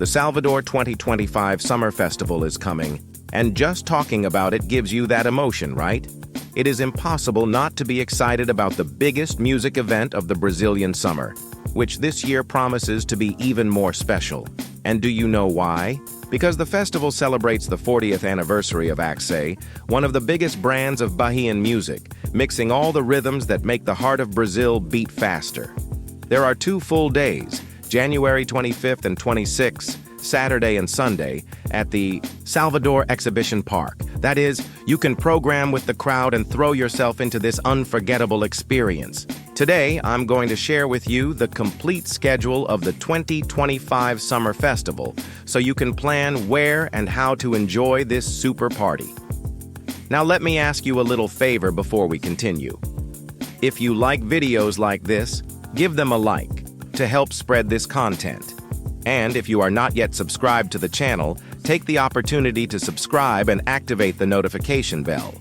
The Salvador 2025 Summer Festival is coming, and just talking about it gives you that emotion, right? It is impossible not to be excited about the biggest music event of the Brazilian summer, which this year promises to be even more special. And do you know why? Because the festival celebrates the 40th anniversary of Ivete, one of the biggest brands of Bahian music, mixing all the rhythms that make the heart of Brazil beat faster. There are 2 full days, January 25th and 26th, Saturday and Sunday, at the Salvador Exhibition Park. That is, you can program with the crowd and throw yourself into this unforgettable experience. Today, I'm going to share with you the complete schedule of the 2025 Summer Festival, so you can plan where and how to enjoy this super party. Now let me ask you a little favor before we continue. If you like videos like this, give them a like to help spread this content. And if you are not yet subscribed to the channel, take the opportunity to subscribe and activate the notification bell.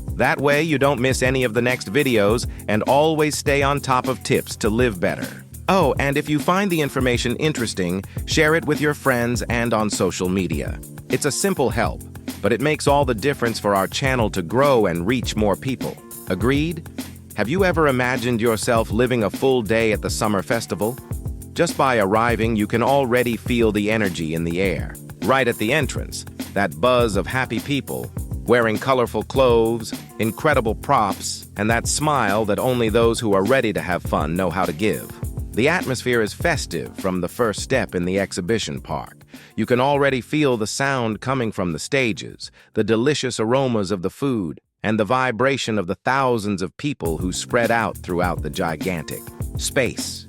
That way you don't miss any of the next videos and always stay on top of tips to live better. Oh, and if you find the information interesting, share it with your friends and on social media. It's a simple help, but it makes all the difference for our channel to grow and reach more people. Agreed? Have you ever imagined yourself living a full day at the summer festival? Just by arriving, you can already feel the energy in the air. Right at the entrance, that buzz of happy people, wearing colorful clothes, incredible props, and that smile that only those who are ready to have fun know how to give. The atmosphere is festive from the first step in the exhibition park. You can already feel the sound coming from the stages, the delicious aromas of the food, and the vibration of the thousands of people who spread out throughout the gigantic space.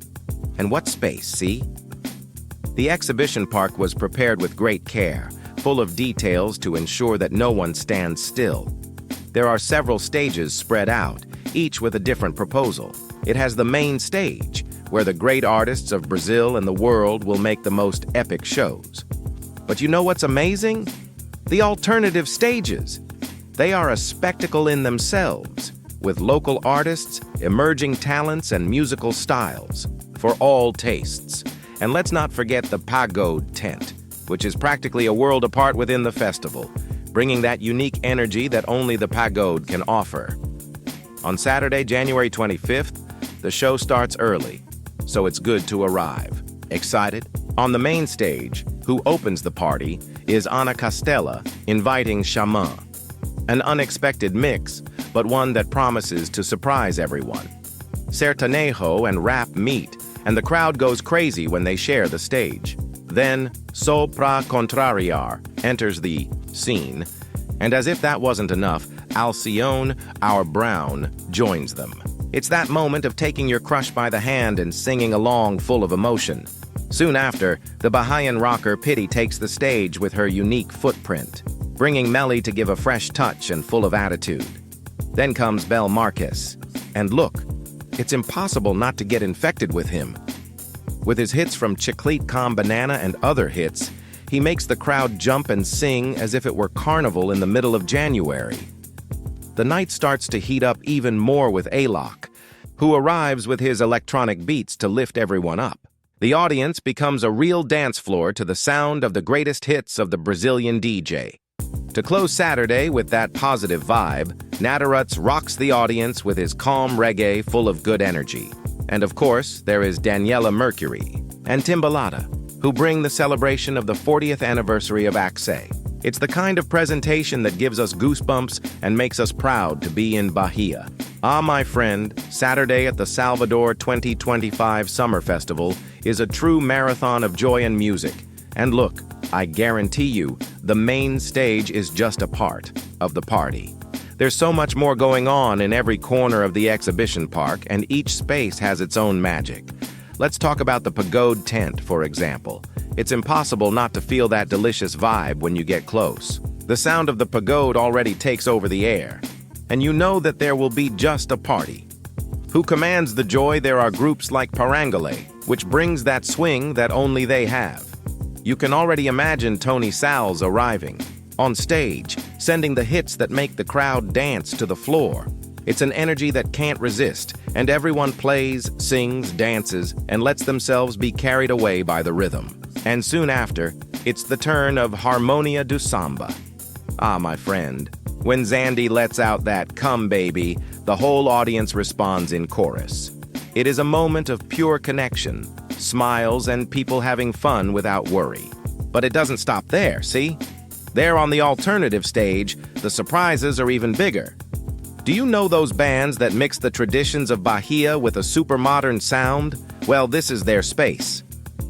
And what space, see? The exhibition park was prepared with great care, full of details to ensure that no one stands still. There are several stages spread out, each with a different proposal. It has the main stage, where the great artists of Brazil and the world will make the most epic shows. But you know what's amazing? The alternative stages. They are a spectacle in themselves, with local artists, emerging talents, and musical styles, for all tastes. And let's not forget the Pagode Tent, which is practically a world apart within the festival, bringing that unique energy that only the Pagode can offer. On Saturday, January 25th, the show starts early, so it's good to arrive. Excited? On the main stage, who opens the party is Ana Castella inviting Xamã. An unexpected mix, but one that promises to surprise everyone. Sertanejo and rap meet, and the crowd goes crazy when they share the stage. Then, Só Pra Contrariar enters the scene, and as if that wasn't enough, Alcione, our Brown, joins them. It's that moment of taking your crush by the hand and singing along full of emotion. Soon after, the Bahian rocker Pitty takes the stage with her unique footprint, bringing Melly to give a fresh touch and full of attitude. Then comes Marques, and look, it's impossible not to get infected with him. With his hits from Chiclete Com Banana and other hits, he makes the crowd jump and sing as if it were carnival in the middle of January. The night starts to heat up even more with Alok, who arrives with his electronic beats to lift everyone up. The audience becomes a real dance floor to the sound of the greatest hits of the Brazilian DJ. To close Saturday with that positive vibe, Nataruts rocks the audience with his calm reggae full of good energy. And of course, there is Daniela Mercury and Timbalada, who bring the celebration of the 40th anniversary of Ivete. It's the kind of presentation that gives us goosebumps and makes us proud to be in Bahia. Ah, my friend, Saturday at the Salvador 2025 Summer Festival is a true marathon of joy and music. And look, I guarantee you, the main stage is just a part of the party. There's so much more going on in every corner of the exhibition park, and each space has its own magic. Let's talk about the Pagode Tent, for example. It's impossible not to feel that delicious vibe when you get close. The sound of the pagode already takes over the air, and you know that there will be just a party. Who commands the joy? There are groups like Parangolé, which brings that swing that only they have. You can already imagine Tony Sal's arriving, on stage, sending the hits that make the crowd dance to the floor. It's an energy that can't resist, and everyone plays, sings, dances, and lets themselves be carried away by the rhythm. And soon after, it's the turn of Harmonia do Samba. Ah, my friend, when Zandy lets out that "come baby," the whole audience responds in chorus. It is a moment of pure connection, smiles, and people having fun without worry. But it doesn't stop there, see? There on the alternative stage, the surprises are even bigger. Do you know those bands that mix the traditions of Bahia with a super modern sound? Well, this is their space.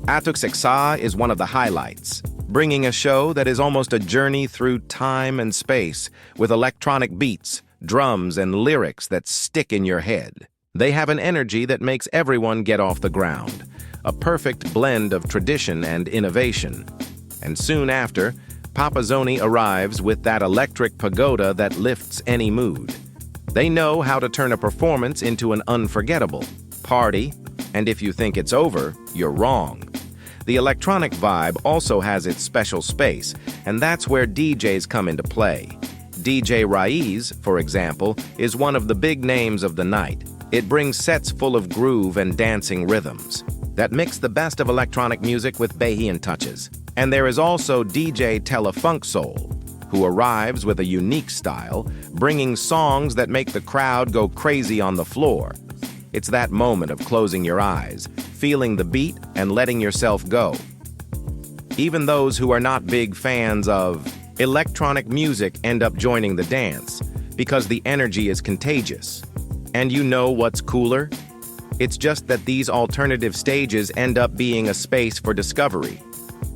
Atuxexa is one of the highlights, bringing a show that is almost a journey through time and space with electronic beats, drums, and lyrics that stick in your head. They have an energy that makes everyone get off the ground, a perfect blend of tradition and innovation. And soon after, Papazoni arrives with that electric pagoda that lifts any mood. They know how to turn a performance into an unforgettable party, and if you think it's over, you're wrong. The electronic vibe also has its special space, and that's where DJs come into play. DJ Raiz, for example, is one of the big names of the night. It brings sets full of groove and dancing rhythms that mix the best of electronic music with Bahian touches. And there is also DJ Telefunk Soul, who arrives with a unique style, bringing songs that make the crowd go crazy on the floor. It's that moment of closing your eyes, feeling the beat, and letting yourself go. Even those who are not big fans of electronic music end up joining the dance because the energy is contagious. And you know what's cooler? It's just that these alternative stages end up being a space for discovery.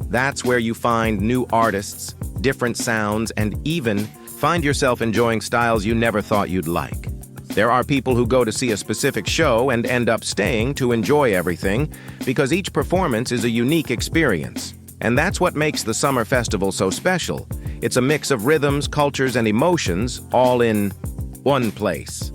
That's where you find new artists, different sounds, and even find yourself enjoying styles you never thought you'd like. There are people who go to see a specific show and end up staying to enjoy everything because each performance is a unique experience. And that's what makes the summer festival so special. It's a mix of rhythms, cultures, and emotions all in one place.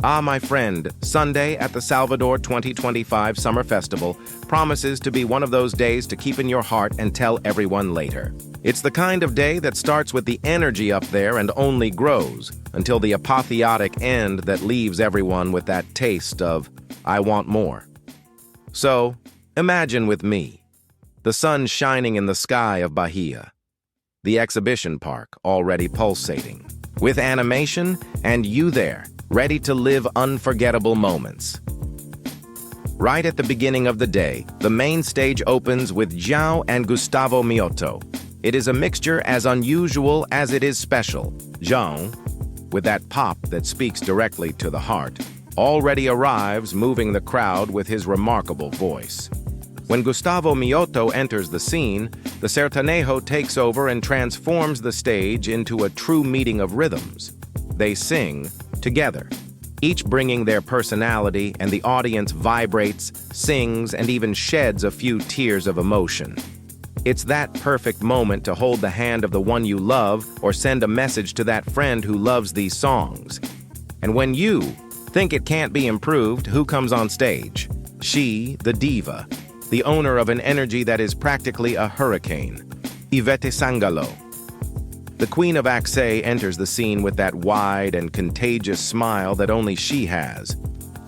Ah, my friend, Sunday at the Salvador 2025 Summer Festival promises to be one of those days to keep in your heart and tell everyone later. It's the kind of day that starts with the energy up there and only grows until the apotheotic end that leaves everyone with that taste of, "I want more." So, imagine with me, the sun shining in the sky of Bahia, the exhibition park already pulsating, with animation and you there, ready to live unforgettable moments. Right at the beginning of the day, the main stage opens with João and Gustavo Mioto. It is a mixture as unusual as it is special. João, with that pop that speaks directly to the heart, already arrives moving the crowd with his remarkable voice. When Gustavo Mioto enters the scene, the sertanejo takes over and transforms the stage into a true meeting of rhythms. They sing together, each bringing their personality, and the audience vibrates, sings, and even sheds a few tears of emotion. It's that perfect moment to hold the hand of the one you love or send a message to that friend who loves these songs. And when you think it can't be improved, who comes on stage? She, the diva, the owner of an energy that is practically a hurricane, Ivete Sangalo. The Queen of Axé enters the scene with that wide and contagious smile that only she has.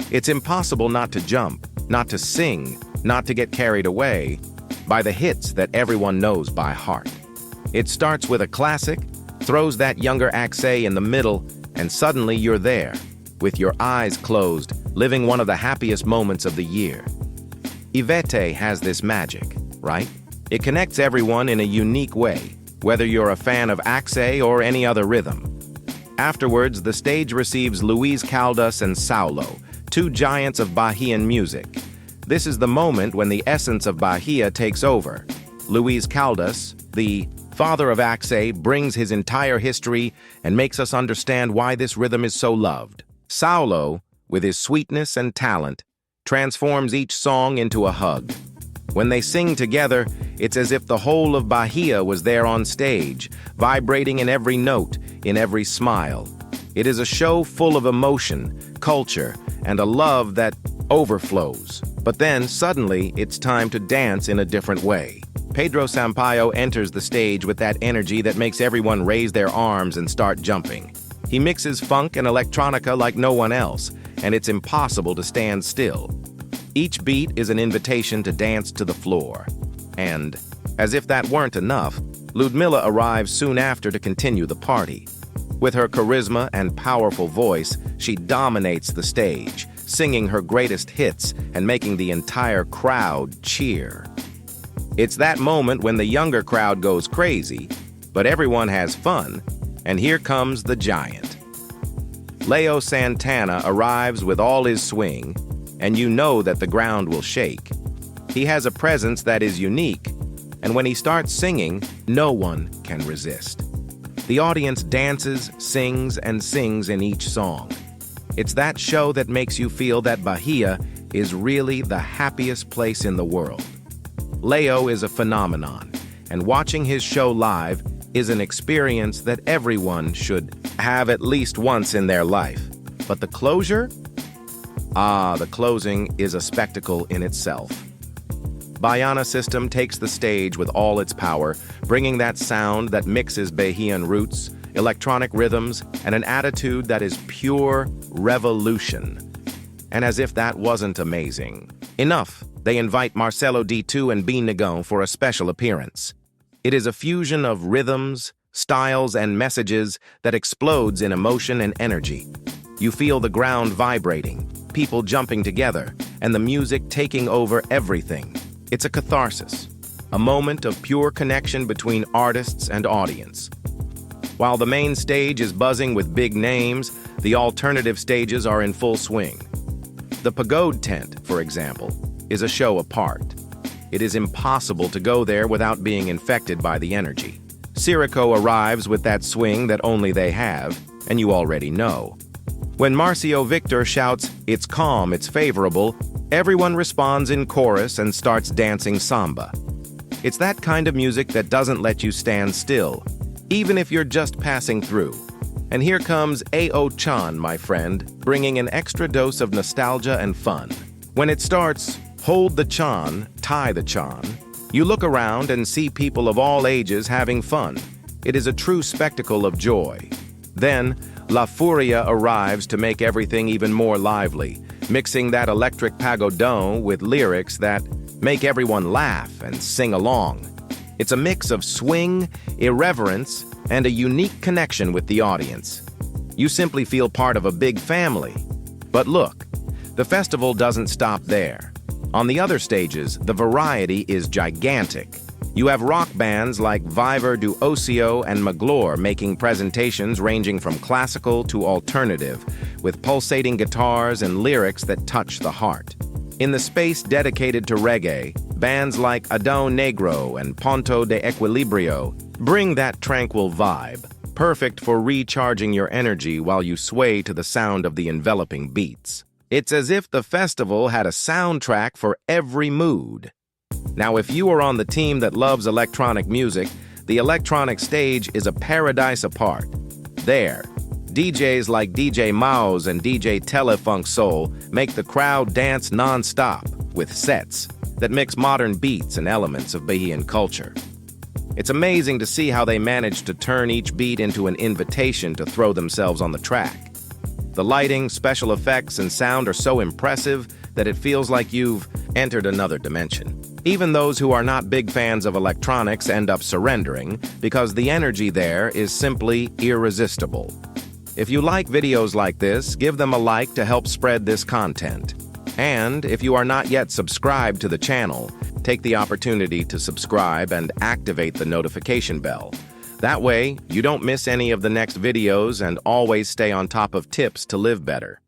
It's impossible not to jump, not to sing, not to get carried away by the hits that everyone knows by heart. It starts with a classic, throws that younger Axé in the middle, and suddenly you're there, with your eyes closed, living one of the happiest moments of the year. Ivete has this magic, right? It connects everyone in a unique way, whether you're a fan of Axé or any other rhythm. Afterwards, the stage receives Luis Caldas and Saulo, two giants of Bahian music. This is the moment when the essence of Bahia takes over. Luis Caldas, the father of Axé, brings his entire history and makes us understand why this rhythm is so loved. Saulo, with his sweetness and talent, transforms each song into a hug. When they sing together, it's as if the whole of Bahia was there on stage, vibrating in every note, in every smile. It is a show full of emotion, culture, and a love that overflows. But then, suddenly, it's time to dance in a different way. Pedro Sampaio enters the stage with that energy that makes everyone raise their arms and start jumping. He mixes funk and electronica like no one else, and it's impossible to stand still. Each beat is an invitation to dance to the floor. And, as if that weren't enough, Ludmilla arrives soon after to continue the party. With her charisma and powerful voice, she dominates the stage, singing her greatest hits and making the entire crowd cheer. It's that moment when the younger crowd goes crazy, but everyone has fun, and here comes the giant. Léo Santana arrives with all his swing, and you know that the ground will shake. He has a presence that is unique, and when he starts singing, no one can resist. The audience dances, sings, and sings in each song. It's that show that makes you feel that Bahia is really the happiest place in the world. Léo is a phenomenon, and watching his show live is an experience that everyone should have at least once in their life. But the closure? The closing is a spectacle in itself. Bahian system takes the stage with all its power, bringing that sound that mixes Bahian roots, electronic rhythms, and an attitude that is pure revolution. And as if that wasn't amazing enough, they invite Marcelo D2 and B Negão for a special appearance. It is a fusion of rhythms, styles, and messages that explodes in emotion and energy. You feel the ground vibrating, people jumping together, and the music taking over everything. It's a catharsis, a moment of pure connection between artists and audience. While the main stage is buzzing with big names, the alternative stages are in full swing. The Pagode Tent, for example, is a show apart. It is impossible to go there without being infected by the energy. Sirico arrives with that swing that only they have, and you already know. When Marcio Victor shouts, "It's calm, it's favorable," everyone responds in chorus and starts dancing samba. It's that kind of music that doesn't let you stand still, even if you're just passing through. And here comes A.O. Chan, my friend, bringing an extra dose of nostalgia and fun. When it starts, "Hold the Chan, tie the Chan," you look around and see people of all ages having fun. It is a true spectacle of joy. Then, La Furia arrives to make everything even more lively, mixing that electric pagodão with lyrics that make everyone laugh and sing along. It's a mix of swing, irreverence, and a unique connection with the audience. You simply feel part of a big family. But look, the festival doesn't stop there. On the other stages, the variety is gigantic. You have rock bands like Viver do Ocio and Maglore making presentations ranging from classical to alternative, with pulsating guitars and lyrics that touch the heart. In the space dedicated to reggae, bands like Adão Negro and Ponto de Equilibrio bring that tranquil vibe, perfect for recharging your energy while you sway to the sound of the enveloping beats. It's as if the festival had a soundtrack for every mood. Now, if you are on the team that loves electronic music, the electronic stage is a paradise apart. There, DJs like DJ Maus and DJ Telefunk Soul make the crowd dance non-stop with sets that mix modern beats and elements of Bahian culture. It's amazing to see how they manage to turn each beat into an invitation to throw themselves on the track. The lighting, special effects, and sound are so impressive that it feels like you've entered another dimension. Even those who are not big fans of electronics end up surrendering because the energy there is simply irresistible. If you like videos like this, give them a like to help spread this content. And if you are not yet subscribed to the channel, take the opportunity to subscribe and activate the notification bell. That way, you don't miss any of the next videos and always stay on top of tips to live better.